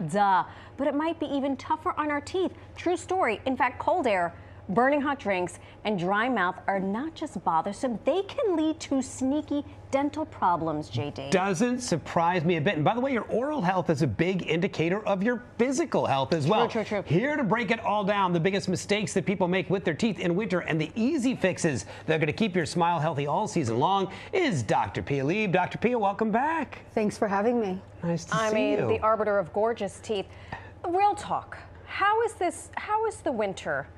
Duh. But it might be even tougher on our teeth. True story. In fact, cold air, burning hot drinks, and dry mouth are not just bothersome, they can lead to sneaky dental problems, JD. Doesn't surprise me a bit. And by the way, your oral health is a big indicator of your physical health as well. True. Here to break it all down, the biggest mistakes that people make with their teeth in winter and the easy fixes that are going to keep your smile healthy all season long is Dr. Pia. Dr. Pia, welcome back. Thanks for having me. Nice to see you. The arbiter of gorgeous teeth. Real talk. How is the winter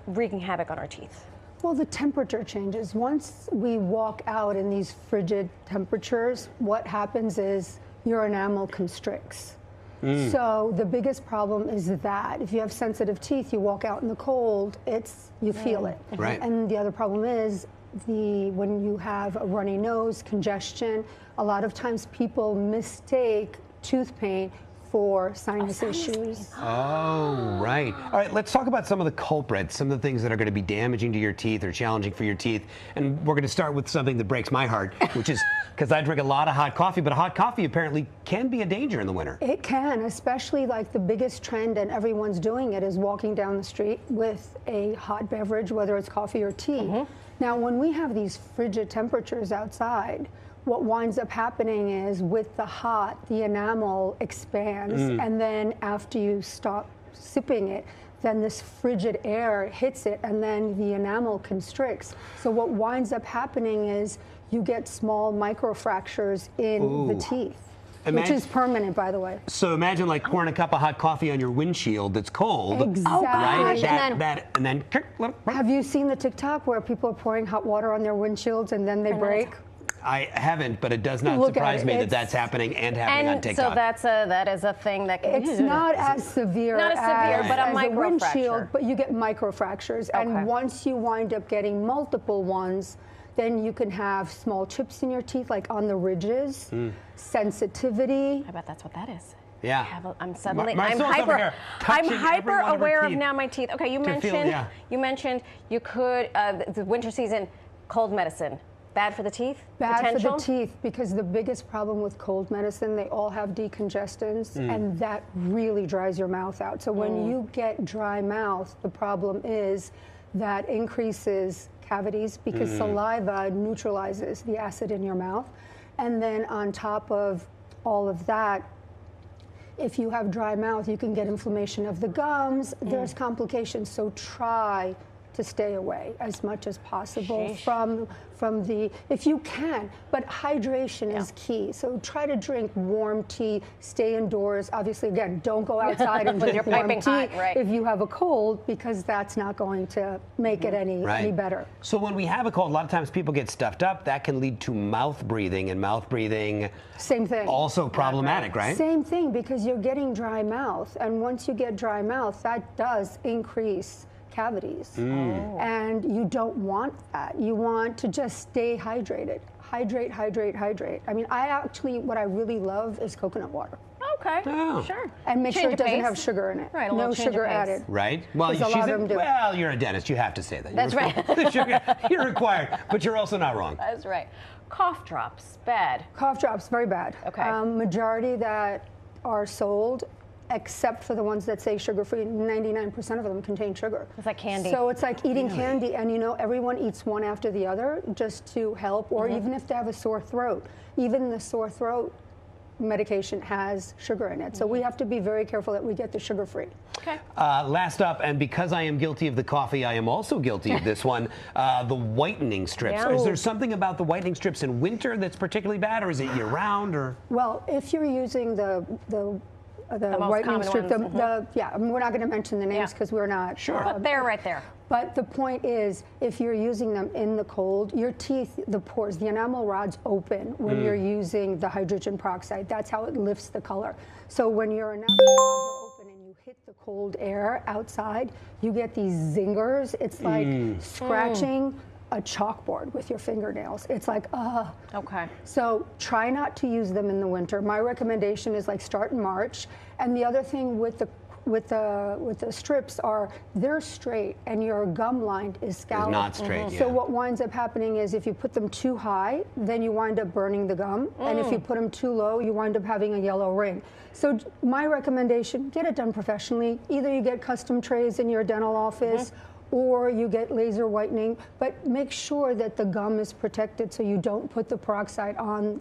wreaking havoc on our teeth? Well, the temperature changes. Once we walk out in these frigid temperatures, what happens is your enamel constricts. So the biggest problem is that if you have sensitive teeth, you walk out in the cold, you feel it. Right. And the other problem is when you have a runny nose, congestion, a lot of times people mistake tooth pain for sinus issues. Oh, right. All right, let's talk about some of the culprits, some of the things that are going to be damaging to your teeth or challenging for your teeth. And we're going to start with something that breaks my heart, which is because I drink a lot of hot coffee, but hot coffee apparently can be a danger in the winter. It can, especially like the biggest trend, and everyone's doing it, is walking down the street with a hot beverage, whether it's coffee or tea. Now, when we have these frigid temperatures outside, what winds up happening is with the hot, the enamel expands, and then after you stop sipping it, then this frigid air hits it, and then the enamel constricts. So what winds up happening is you get small microfractures in the teeth. Which is permanent, by the way. So imagine like pouring a cup of hot coffee on your windshield that's cold. Exactly. Right? And then have you seen the TikTok where people are pouring hot water on their windshields and then they break? I haven't, but it does not surprise me that that's happening and happening on TikTok. So that is a thing that can. It's not as severe. Not as severe, but a microfracture. But you get microfractures, and once you wind up getting multiple ones, then you can have small chips in your teeth, like on the ridges, sensitivity. I bet that's what that is. Yeah. I'm suddenly I'm hyper aware of now my teeth. Okay, you mentioned you could the winter season, cold medicine. Bad for the teeth? Bad for the teeth, because the biggest problem with cold medicine, they all have decongestants, and that really dries your mouth out. So when you get dry mouth, the problem is that increases cavities because saliva neutralizes the acid in your mouth. And then on top of all of that, if you have dry mouth, you can get inflammation of the gums. There's complications, so try to stay away as much as possible from if you can, but hydration is key. So try to drink warm tea, stay indoors. Obviously, again, don't go outside and drink warm tea if you have a cold, because that's not going to make it any better. So when we have a cold, a lot of times people get stuffed up. That can lead to mouth breathing, and mouth breathing, same thing, also problematic, right? Same thing, because you're getting dry mouth, and once you get dry mouth, that does increase cavities, and you don't want that. You want to just stay hydrated. Hydrate. I mean, what I really love is coconut water. Okay, sure. And make sure it doesn't have sugar in it. Right, no sugar added. Right. Well, you're a dentist. You have to say that. That's right. You're required, but you're also not wrong. That's right. Cough drops, bad. Cough drops, very bad. Okay. Majority that are sold, except for the ones that say sugar-free, 99% of them contain sugar. It's like candy. So it's like eating candy, and everyone eats one after the other just to help, or even if they have a sore throat. Even the sore throat medication has sugar in it. So we have to be very careful that we get the sugar-free. Okay. Last up, and because I am guilty of the coffee, I am also guilty of this one, the whitening strips. Yeah. Is there something about the whitening strips in winter that's particularly bad, or is it year-round? Or well, if you're using the whitening strip, we're not going to mention the names because we're not. Sure. But they're right there. But the point is, if you're using them in the cold, your teeth, the pores, the enamel rods open when you're using the hydrogen peroxide. That's how it lifts the color. So when your enamel rods are open and you hit the cold air outside, you get these zingers. It's like scratching a chalkboard with your fingernails. It's like, Okay. So try not to use them in the winter. My recommendation is like start in March. And the other thing with the the strips are they're straight and your gum line is scalloped. Not straight. So what winds up happening is if you put them too high, then you wind up burning the gum, and if you put them too low, you wind up having a yellow ring. So my recommendation: get it done professionally. Either you get custom trays in your dental office, or you get laser whitening, but make sure that the gum is protected so you don't put the peroxide on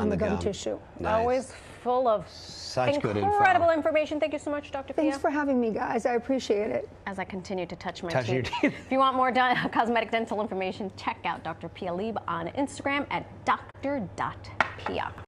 the gum tissue. Nice. Always full of Such good info. incredible information. Thank you so much, Dr. Pia. Thanks for having me, guys. I appreciate it. As I continue to touch my Touching your teeth. teeth. If you want more cosmetic dental information, check out Dr. Pia Lieb on Instagram at Dr.Pia.